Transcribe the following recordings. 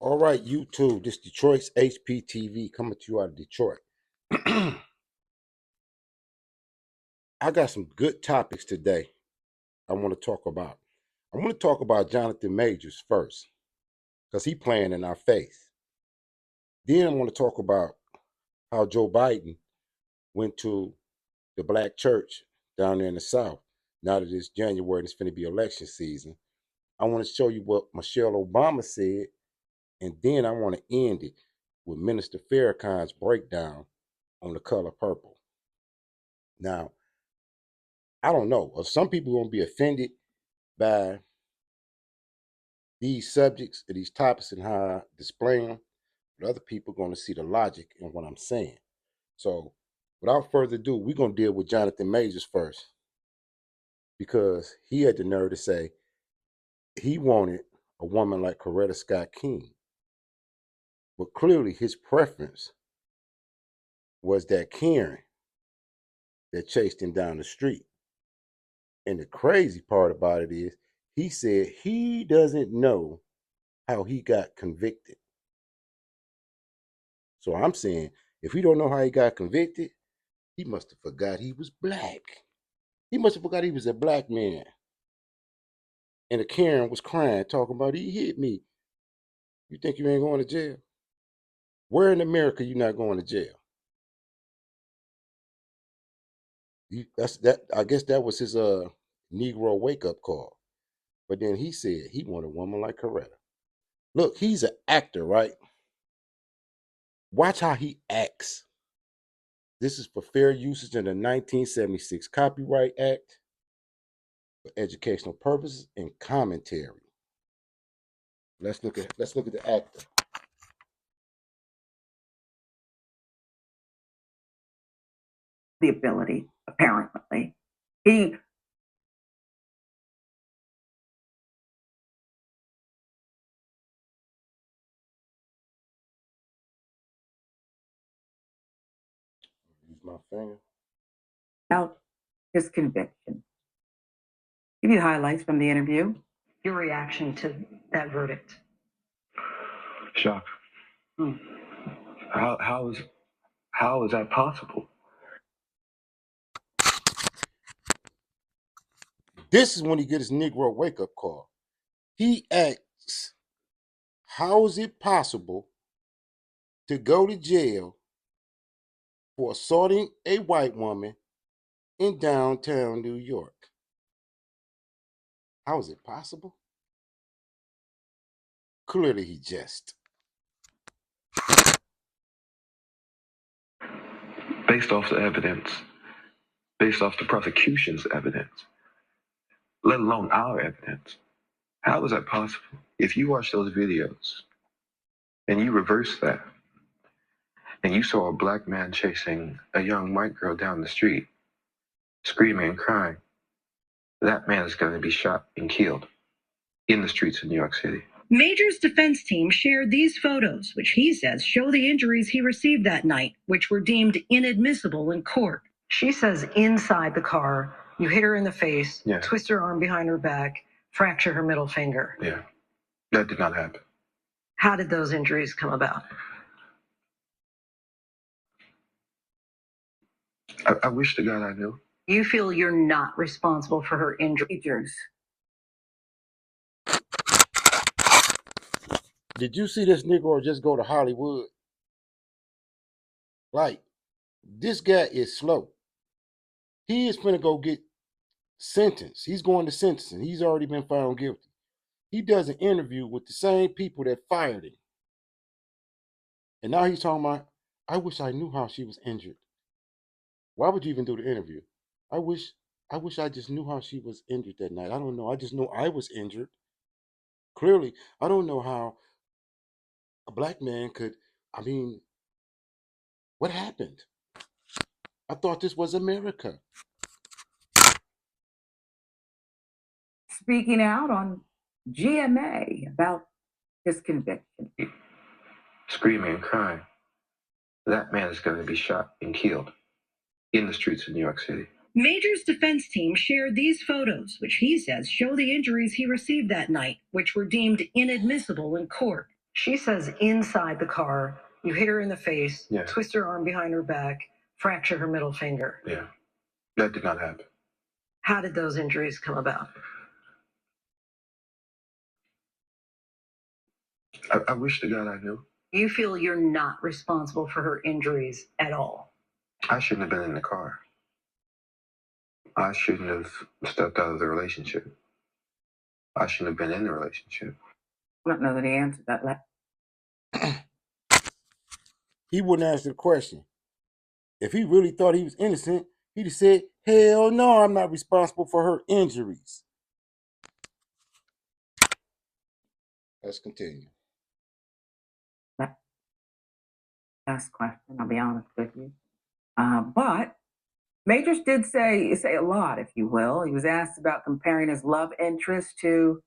All right, YouTube. This Detroit's HPTV coming to you out of Detroit. I got some good topics today I want to talk about. I want to talk about Jonathan Majors first because he playing in our face. Then I want to talk about how Joe Biden went to the black church down there in the South. Now that it's January and it's going to be election season, I want to show you what Michele Obama said, and then I want to end it with Minster Farrkhan's breakdown on the color purple. Now, I don't know. Or some people are going to be offended by these subjects or these topics and how I display them, but other people are going to see the logic in what I'm saying. So, without further ado, we're going to deal with Jonathan Majors first because he had the nerve to say he wanted a woman like Coreta King, but clearly his preference was that Karen that chased him down the street. And the crazy part about it is, he said he doesn't know how he got convicted. So I'm saying, if he don't know how he got convicted, he must have forgot he was black. He must have forgot he was a black man. And the Karen was crying, talking about he hit me. You think you ain't going to jail? Where in America you not going to jail? That's that. I guess that was his Negro wake up call. But then he said he wanted a woman like Coretta. Look, he's an actor, right? Watch how he acts. This is for fair usage in the 1976 Copyright Act for educational purposes and commentary. Let's look at the actor. The ability, apparently. He Use my finger. out his conviction. Give you highlights from the interview. Your reaction to that verdict? Shock. How is that possible? This is when he gets his Negro wake up call. He asks, how is it possible to go to jail for assaulting a white woman in downtown New York? How is it possible? Clearly he jest. Based off the evidence, based off the prosecution's evidence, let alone our evidence. How is that possible? If you watch those videos and you reverse that, and you saw a black man chasing a young white girl down the street, screaming and crying, that man is going to be shot and killed in the streets of New York City. Major's defense team shared these photos, which he says show the injuries he received that night, which were deemed inadmissible in court. She says inside the car, you hit her in the face, twist her arm behind her back, fracture her middle finger. Yeah, that did not happen. How did those injuries come about? I wish to God I knew. You feel you're not responsible for her injuries. Did you see this Negro just go to Hollywood? Like, this guy is slow. He is finna go get sentenced. He's going to sentencing. He's already been found guilty. He does an interview with the same people that fired him. And now he's talking about, I wish I knew how she was injured. Why would you even do the interview? I wish I just knew how she was injured that night. I don't know. I just know I was injured. Clearly, I don't know how a black man could, what happened? I thought this was America. Speaking out on GMA about his conviction. Screaming and crying, that man is going to be shot and killed in the streets of New York City. Major's defense team shared these photos, which he says show the injuries he received that night, which were deemed inadmissible in court. She says inside the car, you hit her in the face, Yeah. twist her arm behind her back, fracture her middle finger. Yeah. That did not happen. How did those injuries come about? I wish to God I knew. You feel you're not responsible for her injuries at all. I shouldn't have been in the car. I shouldn't have stepped out of the relationship. I shouldn't have been in the relationship. I don't know that he answered that. He wouldn't answer the question. If he really thought he was innocent, he'd have said, hell no, I'm not responsible for her injuries. Let's continue. Last question, I'll be honest with you. But Majors did say a lot, if you will. He was asked about comparing his love interest to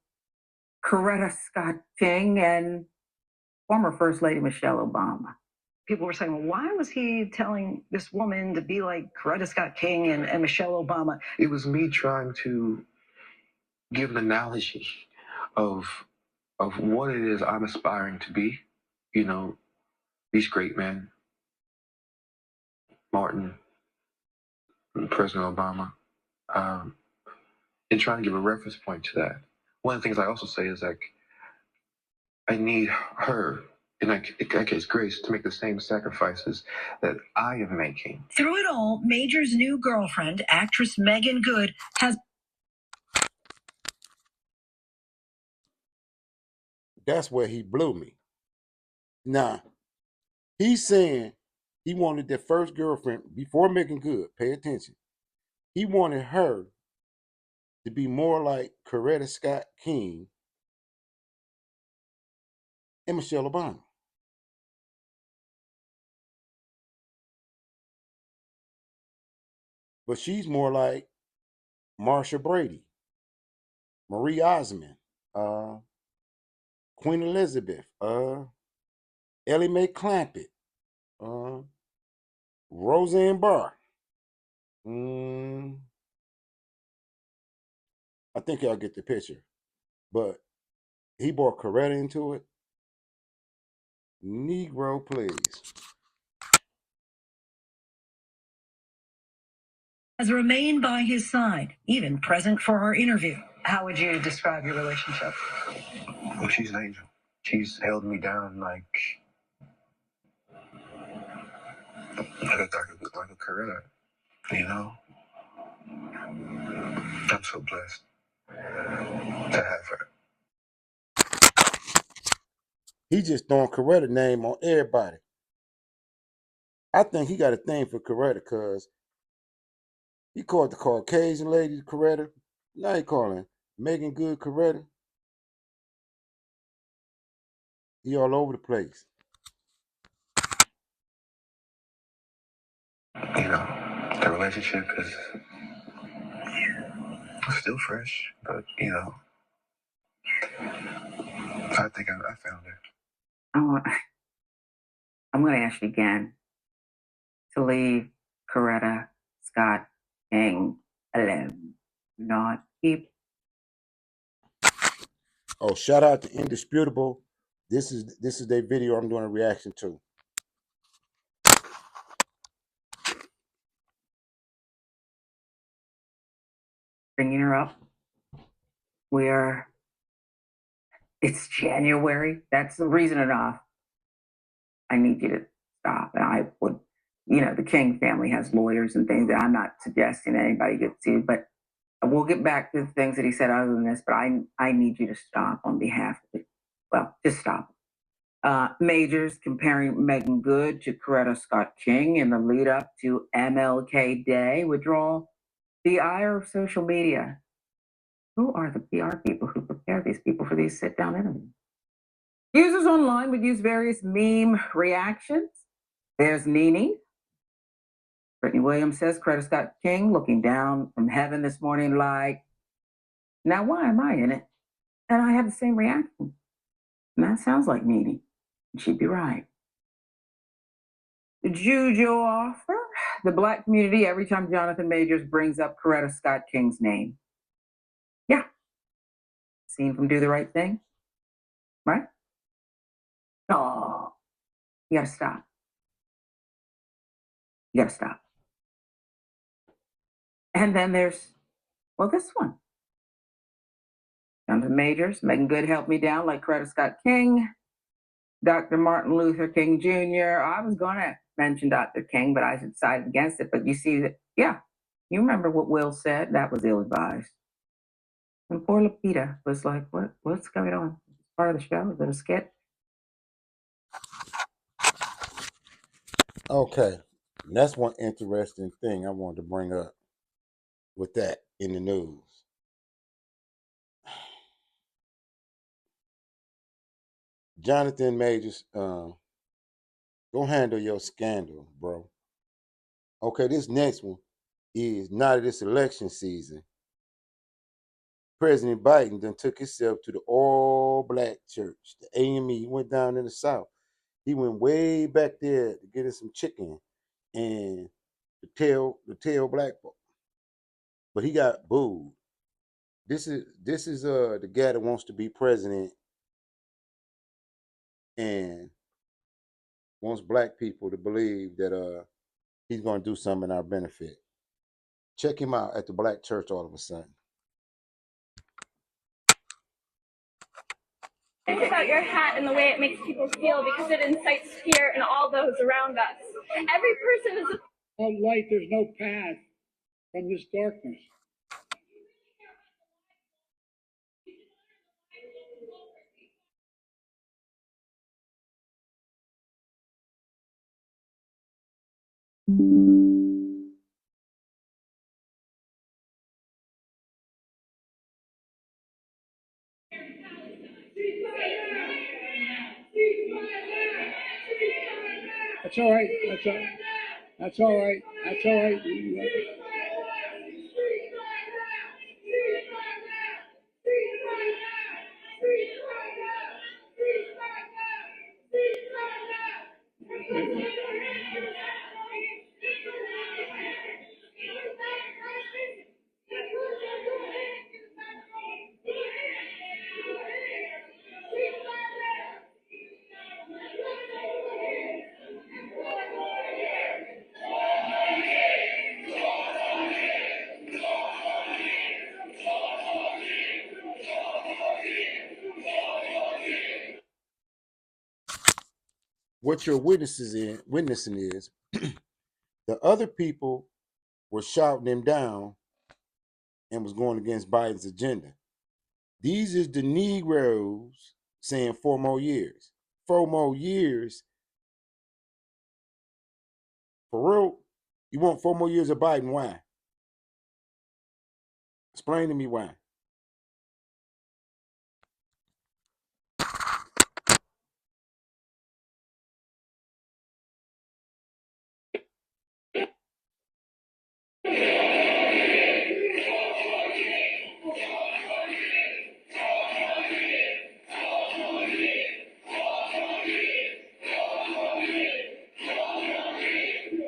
Coretta Scott King and former First Lady Michelle Obama. People were saying, well, why was he telling this woman to be like Coretta Scott King and Michelle Obama? It was me trying to give an analogy of what it is I'm aspiring to be. You know, these great men, Martin, President Obama, and trying to give a reference point to that. One of the things I also say is like, I need her, in that case, Grace, to make the same sacrifices that I am making. Through it all, Major's new girlfriend, actress Megan Good, has. That's where he blew me. Now, he's saying he wanted that first girlfriend before Megan Good. Pay attention. He wanted her to be more like Coretta Scott King and Michelle Obama. But she's more like Marsha Brady, Marie Osmond, Queen Elizabeth, Ellie Mae Clampett, Roseanne Barr. I think y'all get the picture. But he brought Coretta into it. Negro, please. Has remained by his side, even present for our interview. How would you describe your relationship? Well, she's an angel. She's held me down like a Coretta, you know? I'm so blessed to have her. He just throwing Coretta name on everybody. I think he got a thing for Coretta because he called the Caucasian lady Coretta. Now he calling Megan Good Coretta. He all over the place. You know, the relationship is still fresh, but, you know, I think I found her. I'm going to ask you again to leave Coretta Scott King alone. Not keep. Oh, shout out to Indisputable. This is their video I'm doing a reaction to. Bringing her up. It's January. That's the reason enough. I need you to stop. And I would, the King family has lawyers and things that I'm not suggesting anybody gets sued, but we'll get back to the things that he said other than this, but I need you to stop on behalf of it. Well, just stop. Majors comparing Megan Good to Coretta Scott King in the lead up to MLK Day would draw the ire of social media. Who are the PR people who prepare these people for these sit-down interviews? Users online would use various meme reactions. There's Nene. Brittany Williams says Coretta Scott King looking down from heaven this morning like, now why am I in it? And I have the same reaction. And that sounds like Nene. And she'd be right. Juju offer the Black community every time Jonathan Majors brings up Coretta Scott King's name. Yeah. Scene from Do the Right Thing. Right? Oh, you gotta stop. You gotta stop. And then there's, well, this one. Jonathan Majors, Megan Good helped me down like Coreta King, Dr. Martin Luther King Jr. I was going to mention Dr. King, but I decided against it. But you see that, yeah, you remember what Will said? That was ill-advised. And poor Lupita was like, what's going on? It's part of the show? Is it a skit? Okay, and that's one interesting thing I wanted to bring up with that in the news. Jonathan Majors, go handle your scandal, bro. Okay, this next one is not this election season. President Biden then took himself to the all-black church, the AME. He went down in the South. He went way back there to get us some chicken and to tell black folk. But he got booed. This is the guy that wants to be president and wants black people to believe that he's going to do something in our benefit. Check him out at the black church all of a sudden. Think about your hat and the way it makes people feel because it incites fear in all those around us. Every person is a light, there's no path from this darkness. That's all right. That's all right. That's all right. That's all right. What you're witnessing is the other people were shouting him down and was going against Biden's agenda. These is the Negroes saying 4 more years. 4 more years. For real? You want 4 more years of Biden? Why? Explain to me why.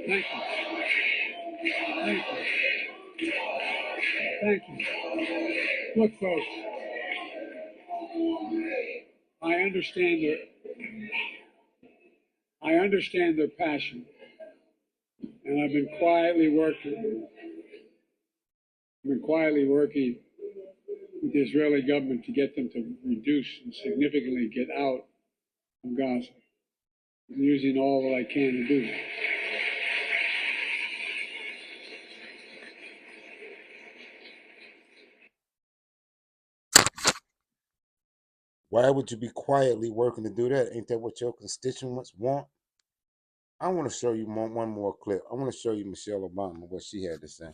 Thank you. Thank you. Thank you. Look, folks, I understand their passion, and I've been quietly working with the Israeli government to get them to reduce and significantly get out of Gaza. I'm using all that I can to do that. Why would you be quietly working to do that? Ain't that what your constituents want? I want to show you one more clip. I want to show you Michele Obama, what she had to say.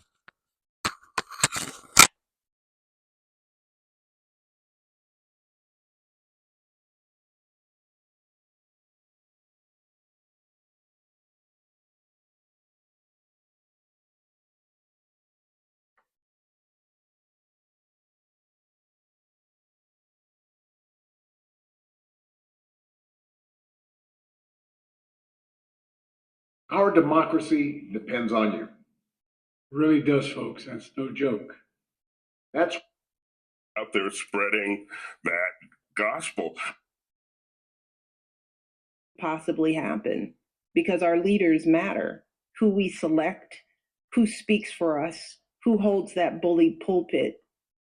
Our democracy depends on you. It really does, folks. That's no joke. That's out there spreading that gospel. possibly happen because our leaders matter. Who we select, who speaks for us, who holds that bully pulpit,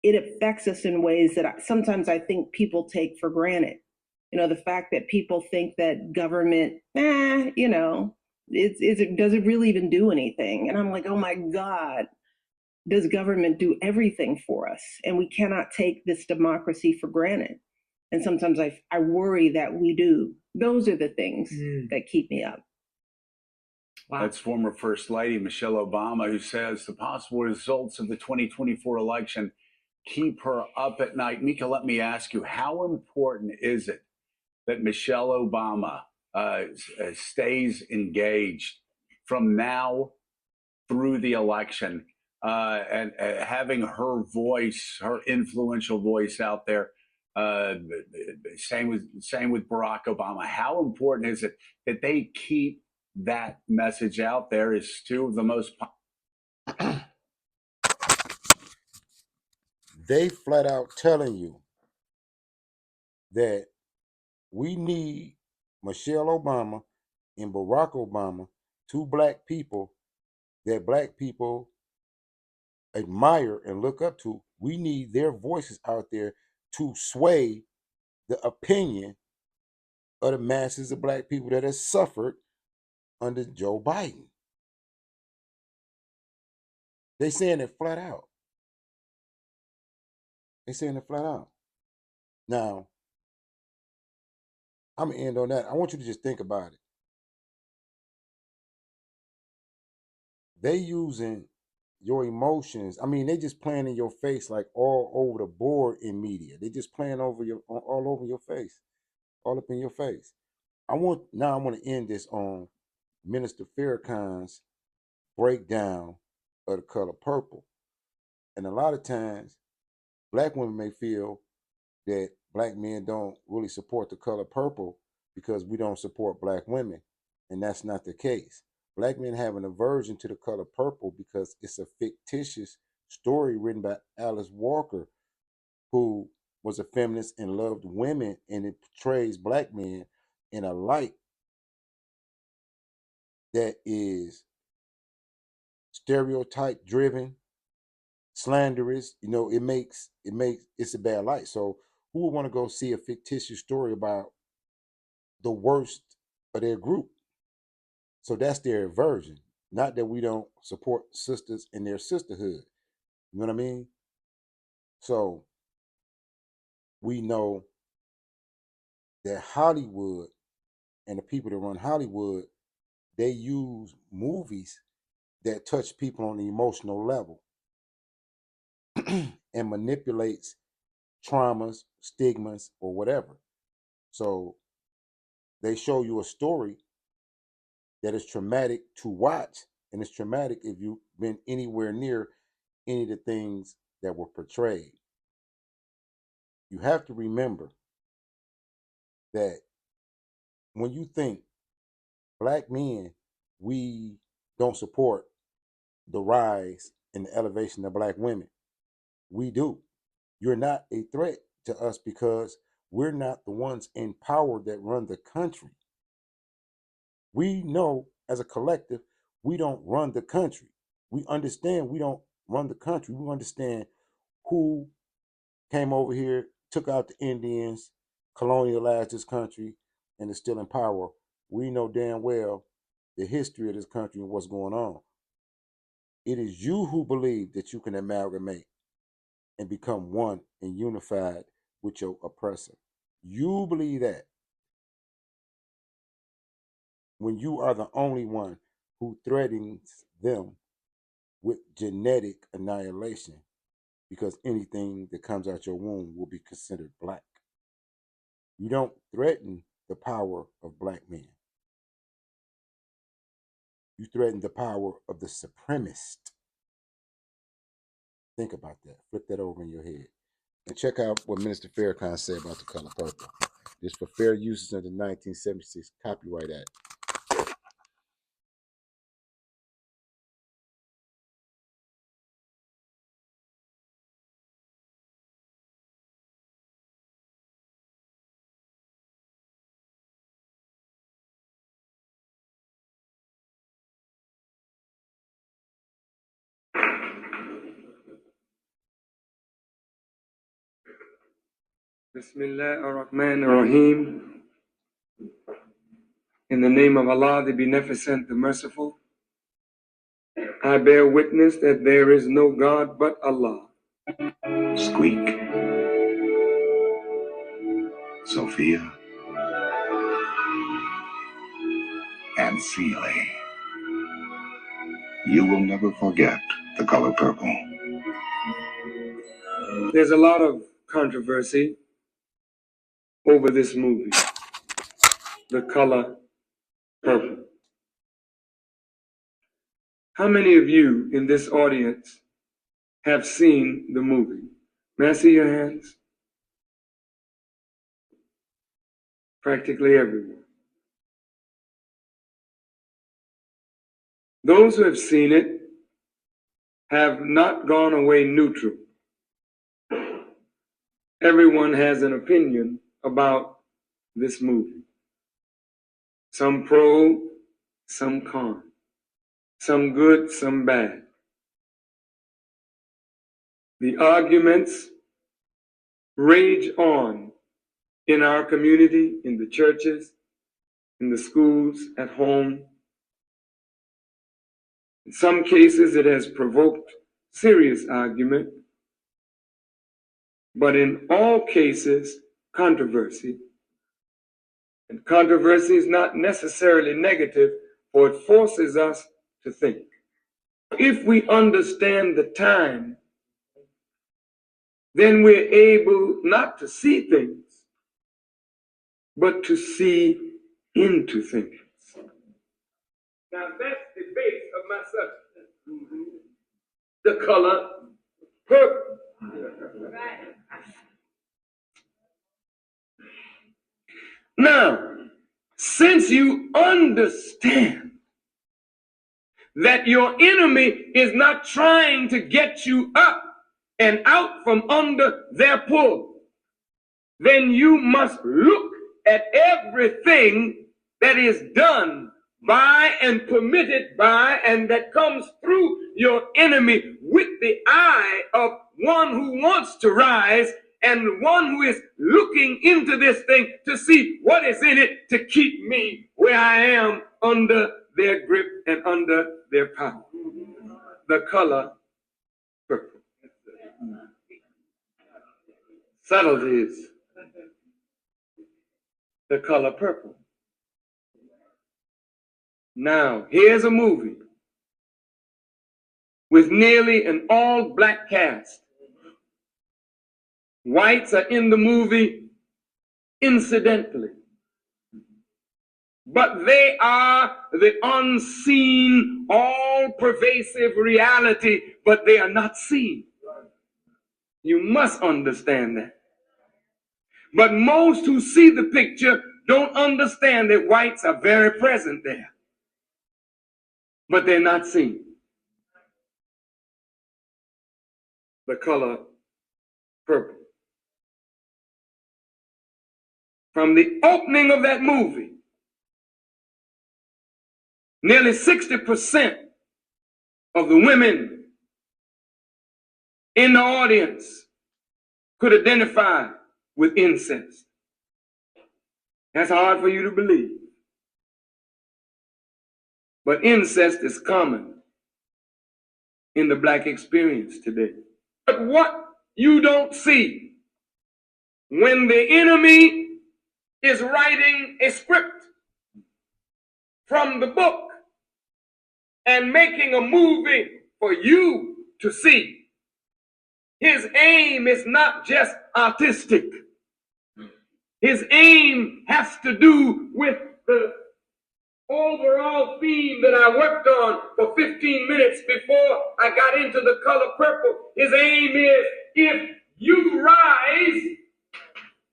it affects us in ways that sometimes I think people take for granted. You know, the fact that people think that government, you know, does it really even do anything? And I'm like, oh my God, does government do everything for us? And we cannot take this democracy for granted. And sometimes I worry that we do. Those are the things that keep me up. Wow. That's former First Lady Michele Obama, who says the possible results of the 2024 election keep her up at night. Mika, let me ask you, how important is it that Michele Obama stays engaged from now through the election and having her voice, her influential voice out there? Same with Barack Obama. How important is it that they keep that message out there? Is two of the most They flat out telling you that we need Michelle Obama and Barack Obama, two black people that black people admire and look up to. We need their voices out there to sway the opinion of the masses of black people that have suffered under Joe Biden. They saying it flat out. They saying it flat out. Now, I'm gonna end on that. I want you to just think about it. They using your emotions. I mean, they just playing in your face like all over the board in media. They just playing all over your face, all up in your face. I want to end this on Minster Farrkhan's breakdown of the color purple. And a lot of times, black women may feel that black men don't really support the color purple because we don't support black women. And that's not the case. Black men have an aversion to the color purple because it's a fictitious story written by Alice Walker, who was a feminist and loved women, and it portrays black men in a light that is stereotype driven, slanderous. You know, it's a bad light. So who would want to go see a fictitious story about the worst of their group? So that's their aversion. Not that we don't support sisters in their sisterhood. You know what I mean? So we know that Hollywood and the people that run Hollywood, they use movies that touch people on the emotional level and manipulates traumas, stigmas, or whatever. So they show you a story that is traumatic to watch, and it's traumatic if you've been anywhere near any of the things that were portrayed. You have to remember that when you think black men, we don't support the rise and the elevation of black women. We do. You're not a threat to us because we're not the ones in power that run the country. We know as a collective, we don't run the country. We understand we don't run the country. We understand who came over here, took out the Indians, colonialized this country, and is still in power. We know damn well the history of this country and what's going on. It is you who believe that you can amalgamate and become one and unified with your oppressor. You believe that when you are the only one who threatens them with genetic annihilation because anything that comes out your womb will be considered black. You don't threaten the power of black men. You threaten the power of the supremacist. Think about that. Flip that over in your head. And check out what Minster Farrkhan said about the color purple. This for fair uses of the 1976 Copyright Act. Bismillah ar-Rahman ar-Rahim. In the name of Allah, the Beneficent, the Merciful, I bear witness that there is no God but Allah. Squeak, Sophia, and Seeley. You will never forget the color purple. There's a lot of controversy over this movie, The Color Purple. How many of you in this audience have seen the movie? May I see your hands? Practically everyone. Those who have seen it have not gone away neutral. Everyone has an opinion about this movie. Some pro, some con. Some good, some bad. The arguments rage on in our community, in the churches, in the schools, at home. In some cases, it has provoked serious argument, but in all cases, controversy. And controversy is not necessarily negative, for it forces us to think. If we understand the time, then we're able not to see things, but to see into things. Now that's the base of my subject. The color purple. Now, since you understand that your enemy is not trying to get you up and out from under their pull, then you must look at everything that is done by and permitted by and that comes through your enemy with the eye of one who wants to rise and one who is looking into this thing to see what is in it to keep me where I am under their grip and under their power. The color purple. Subtleties. The color purple. Now, here's a movie with nearly an all-black cast. Whites are in the movie incidentally, but they are the unseen, all-pervasive reality, but they are not seen. You must understand that. But most who see the picture don't understand that whites are very present there, but they're not seen. The color purple. From the opening of that movie, nearly 60% of the women in the audience could identify with incest. That's hard for you to believe. But incest is common in the black experience today. But what you don't see when the enemy is writing a script from the book and making a movie for you to see, his aim is not just artistic. His aim has to do with the overall theme that I worked on for 15 minutes before I got into the color purple. His aim is, if you rise,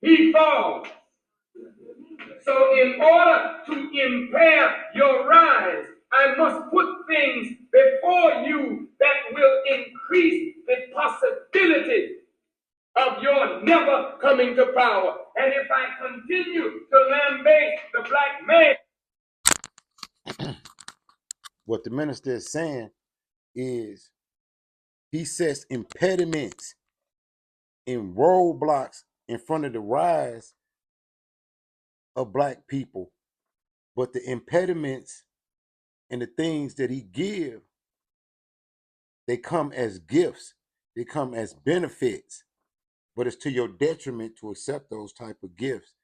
he falls. So in order to impair your rise, I must put things before you that will increase the possibility of your never coming to power. And if I continue to lambaste the black man, What the minister is saying is he sets impediments and roadblocks in front of the rise of black people, but the impediments and the things that he give, they come as gifts, they come as benefits, but it's to your detriment to accept those type of gifts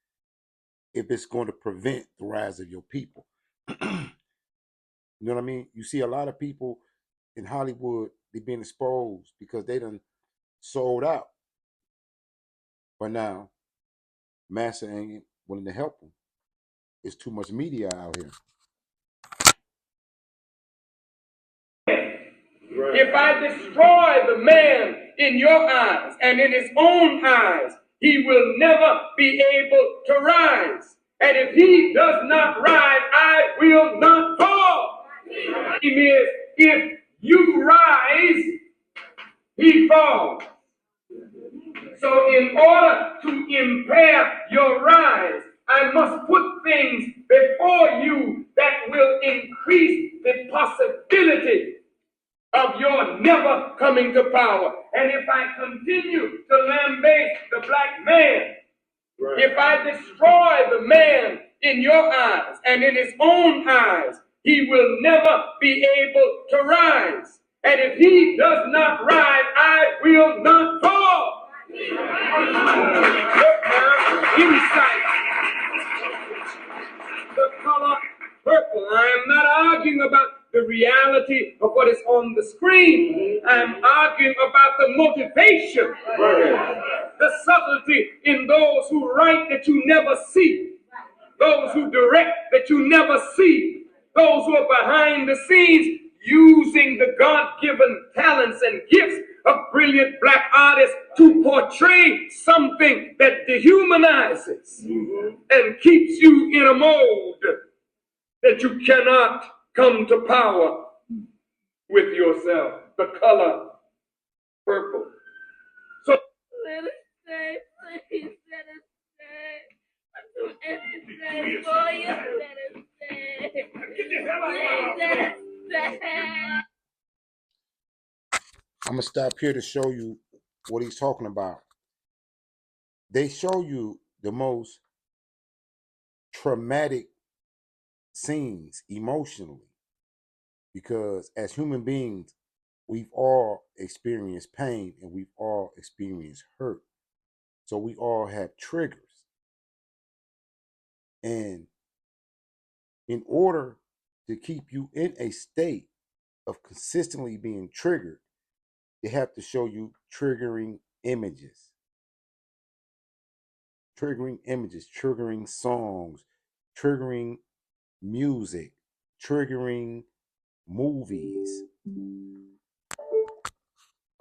if it's going to prevent the rise of your people. You know what I mean? You see a lot of people in Hollywood, they being exposed because they done sold out. But now, Massa ain't willing to help them. It's too much media out here. If I destroy the man in your eyes and in his own eyes, he will never be able to rise. And if he does not rise, I will not fall. If you rise, he falls. So in order to impair your rise, I must put things before you that will increase the possibility of your never coming to power. And if I continue to lambaste the black man, if I destroy the man in your eyes and in his own eyes, he will never be able to rise. And if he does not rise, I will not fall. Look now, insight. The color purple. I am not arguing about the reality of what is on the screen. I am arguing about the motivation, the subtlety in those who write that you never see, those who direct that you never see, those who are behind the scenes using the God-given talents and gifts of brilliant black artists to portray something that dehumanizes and keeps you in a mold that you cannot come to power with yourself. The color purple. So Let us stay, please let us stay. I'll do anything for you. Let us stay. Please let us stay. I'm gonna stop here to show you what he's talking about. They show you the most traumatic scenes emotionally because as human beings, we've all experienced pain and we've all experienced hurt. So we all have triggers. And in order to keep you in a state of consistently being triggered, they have to show you triggering images, triggering songs, triggering music, triggering movies.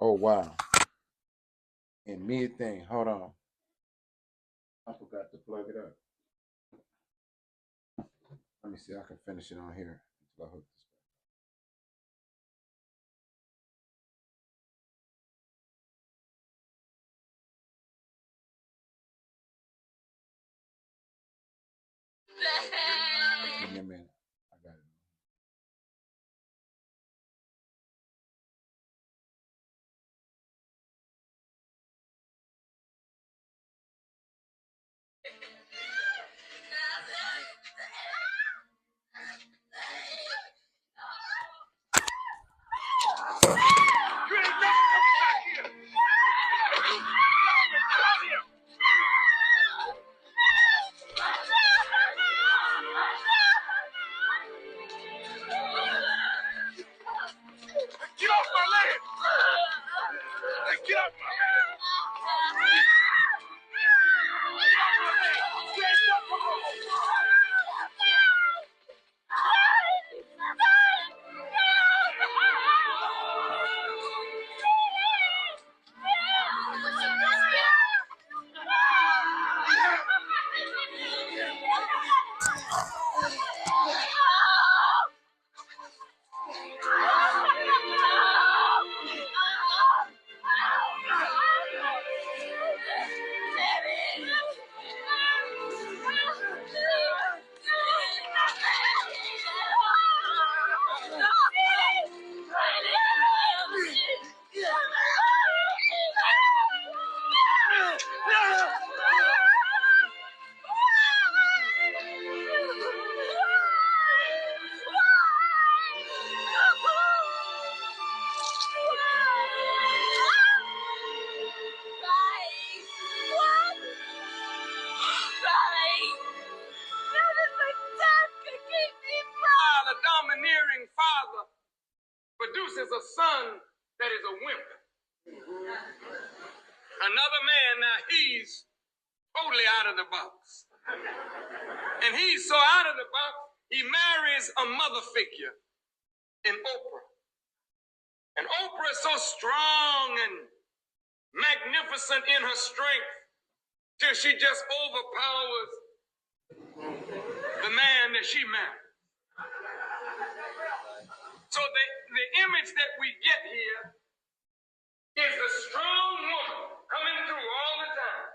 Oh, wow. And mid thing, hold on. I forgot to plug it up. Let me see, I can finish it on here until I hook this. Give me a minute. I got it. get off my land! Hey, get off my land! son that is a wimp. Another man, now he's totally out of the box. And he's so out of the box, he marries a mother figure in Oprah. And Oprah is so strong and magnificent in her strength till she just overpowers the man that she married. So the image that we get here is the strong woman coming through all the time.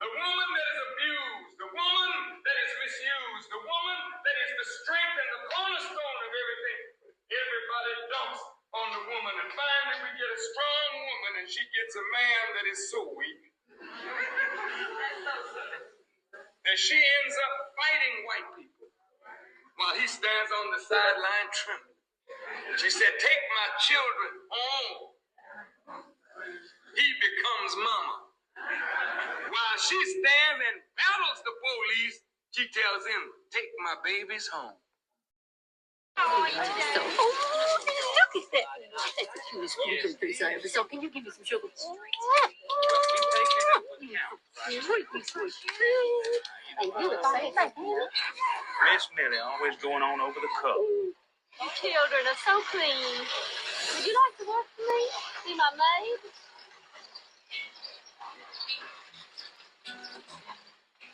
The woman that is abused, the woman that is misused, the woman that is the strength and the cornerstone of everything. Everybody dumps on the woman, and finally we get a strong woman, and she gets a man that is so weak that she ends up fighting white people while he stands on the sideline trembling. She said, "Take my children home." He becomes mama. While she stands and battles the police, she tells him, "Take my babies home." Oh, look at that. That's the cutest little face I ever saw. Can you give me some sugar? Miss Millie always going on over the cup. You children are so clean. Would you like to work for me? Be my maid?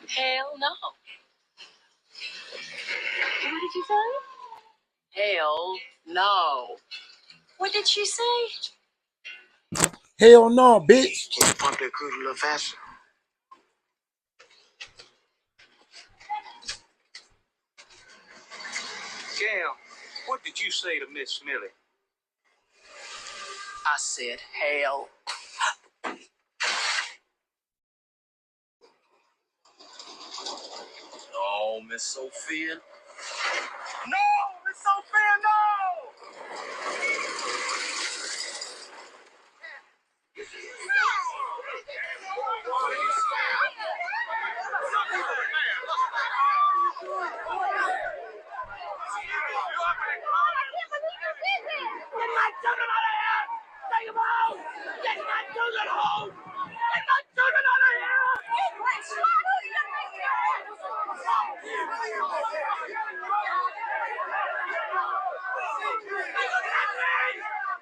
Hell no. What did you say? Hell no. What did she say? Hell no, bitch. Can you pump that cruise a little faster? Gail, what did you say to Miss Millie? I said, hell. Oh, Miss Sophia. No, Miss Sophia, no! Get my children out of here! Take them home! Get my children home! Get my children out of here! Get my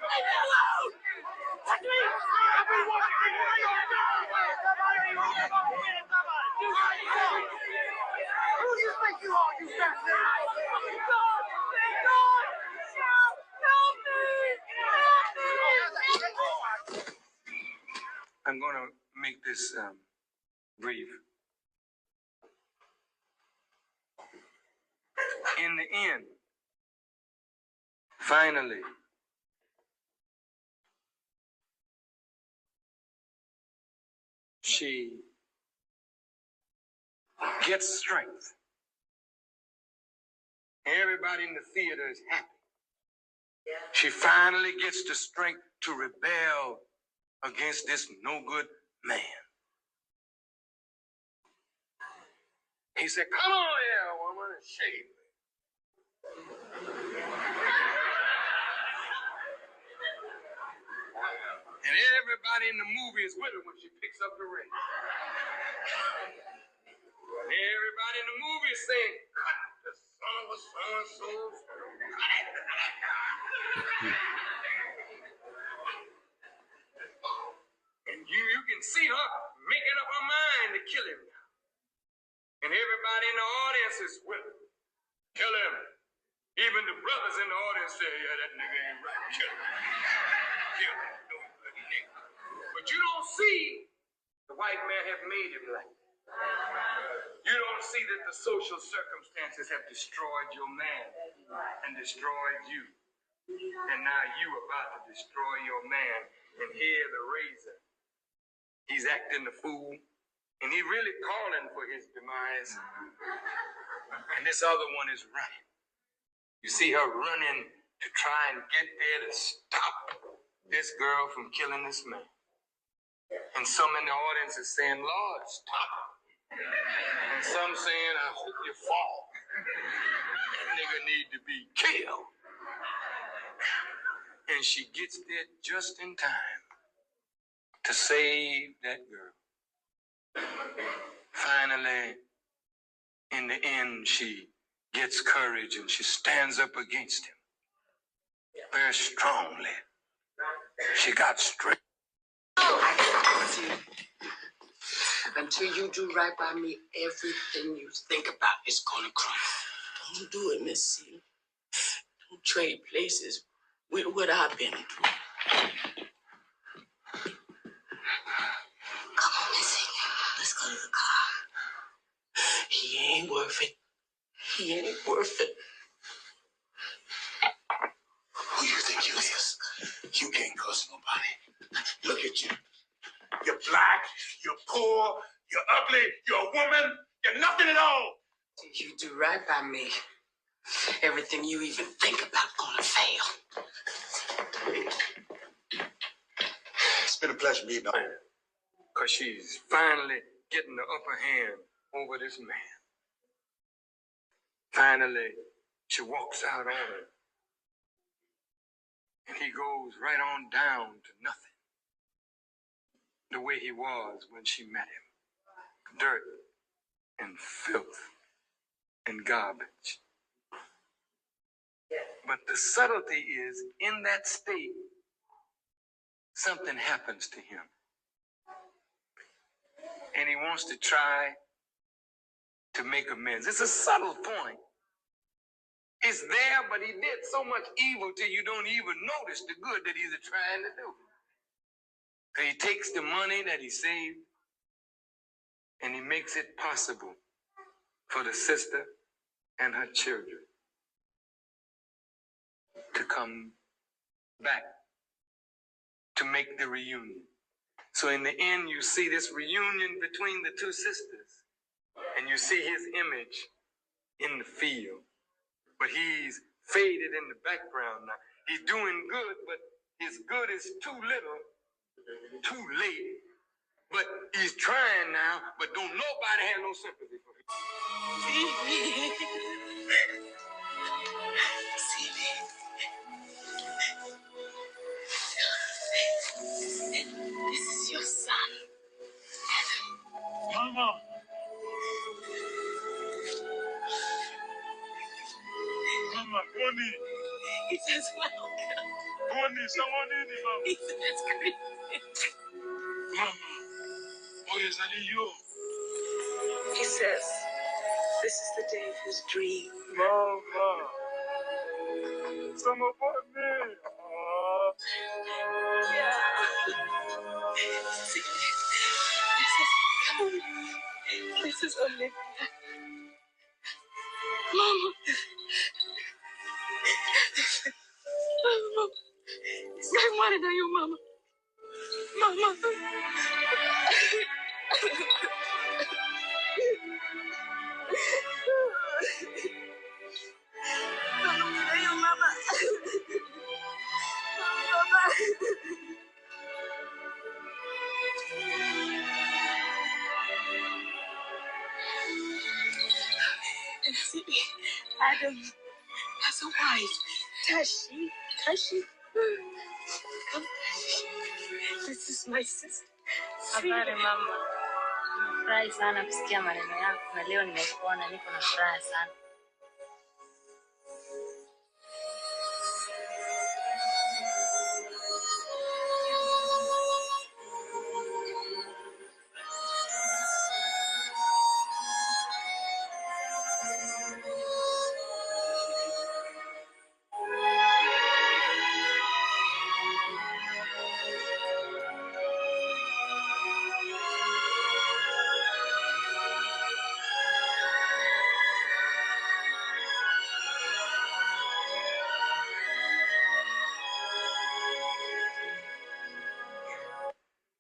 Leave me alone! Touch me! Who do you think you are, you fat man? God! God! Help me! Help me! I'm going to make this brief. In the end, finally, she gets strength. Everybody in the theater is happy. She finally gets the strength to rebel against this no good man. He said, "Come on here, woman, and shave me." And everybody in the movie is with her when she picks up the ring. And everybody in the movie is saying, "Cut the son of a so-and-so. Cut it." And you can see her making up her mind to kill him now. And everybody in the audience is with her. Kill him. Even the brothers in the audience say, "Yeah, that nigga ain't right. Kill him. Kill him. No good nigga." But you don't see the white man have made him like that. You don't see that the social circumstances have destroyed your man and destroyed you. And now you about to destroy your man. And here the razor. He's acting the fool. And he really calling for his demise. And this other one is running. You see her running to try and get there to stop this girl from killing this man. And some in the audience is saying, "Lord, stop her." And some saying, "I hope you fall. That nigga need to be killed." And she gets there just in time to save that girl. Finally, in the end, she gets courage and she stands up against him very strongly. She got strength. I promise you, until you do right by me, everything you think about is gonna crumble. Don't do it, Miss C. Don't trade places with what I've been through. Come on, Missy. Let's go to the car. He ain't worth it. He ain't worth it. Who you think you is? You can't cuss nobody. Look at you. You're black, you're poor, you're ugly, you're a woman, you're nothing at all. If you do right by me, everything you even think about gonna fail. It's been a pleasure meeting her. Because she's finally getting the upper hand over this man. Finally, she walks out on him. And he goes right on down to nothing. The way he was when she met him. Dirt and filth and garbage. But the subtlety is, in that state, something happens to him. And he wants to try to make amends. It's a subtle point. It's there, but he did so much evil till you don't even notice the good that he's trying to do. So he takes the money that he saved and he makes it possible for the sister and her children to come back to make the reunion. So in the end, you see this reunion between the two sisters, and you see his image in the field. But he's faded in the background now. He's doing good, but his good is too little, too late. But he's trying now, but don't nobody have no sympathy for him. See me. This is your son, Adam. Mama. Mama, Bonnie. He says welcome. Bonnie, someone in the mama. He says great. Mama, what is that in you? He says, this is the day of his dream. Mama. Some of me. Yeah. See, come on. This is Olivia. Mama. Mama. I wanted to know you, Mama. Mama. Mama. Adam has a wife. Tashi. Come. This is my sister. Habari mama, nimefurahi sana kusikia maneno yako na leo nimekuona, niko na furaha sana.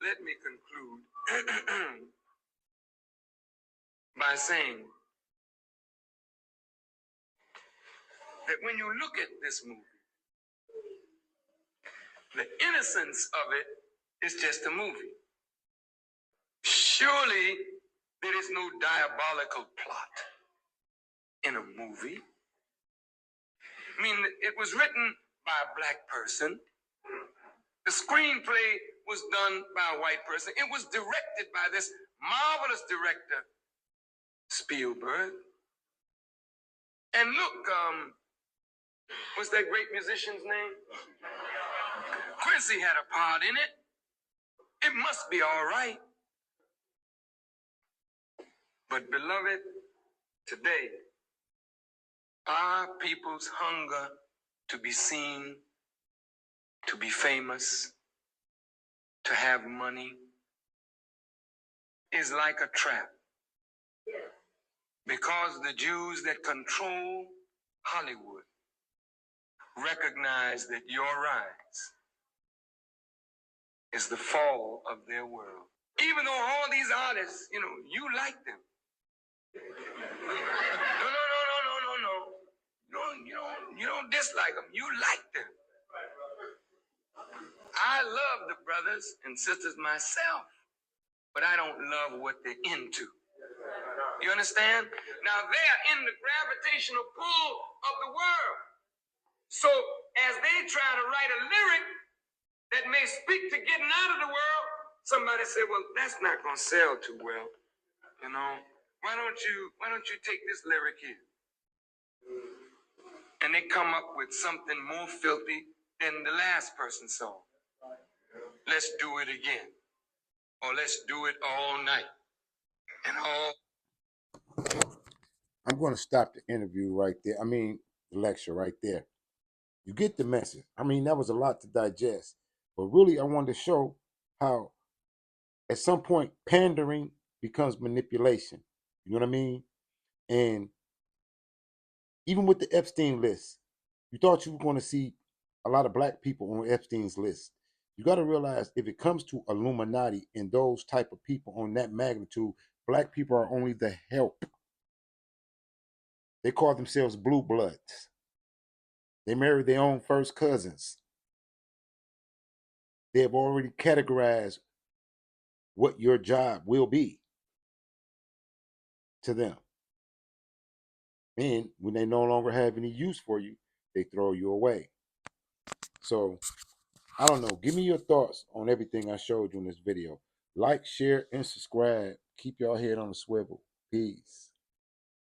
Let me conclude by saying that when you look at this movie, the innocence of it is just a movie. Surely there is no diabolical plot in a movie. I mean, it was written by a black person The screenplay was done by a white person. It was directed by this marvelous director, Spielberg. And look, what's that great musician's name? Quincy had a part in it. It must be all right. But beloved, today, our people's hunger to be seen, to be famous, to have money, is like a trap. Because the Jews that control Hollywood recognize that your rise is the fall of their world. Even though all these artists, you like them. No. You don't dislike them. You like them. I love the brothers and sisters myself, but I don't love what they're into. You understand? Now they're in the gravitational pull of the world. So as they try to write a lyric that may speak to getting out of the world, somebody say, well, that's not going to sell too well. Why don't you take this lyric here? And they come up with something more filthy than the last person saw. Let's do it again. Or let's do it all night. And all. I'm going to stop the interview right there. The lecture right there. You get the message. That was a lot to digest. But really, I wanted to show how at some point pandering becomes manipulation. You know what I mean? And even with the Epstein list, you thought you were going to see a lot of black people on Epstein's list. You got to realize if it comes to Illuminati and those type of people on that magnitude, black people are only the help. They call themselves blue bloods. They marry their own first cousins. They have already categorized what your job will be to them. And when they no longer have any use for you, they throw you away. So, I don't know. Give me your thoughts on everything I showed you in this video. Like, share, and subscribe. Keep your head on the swivel. Peace.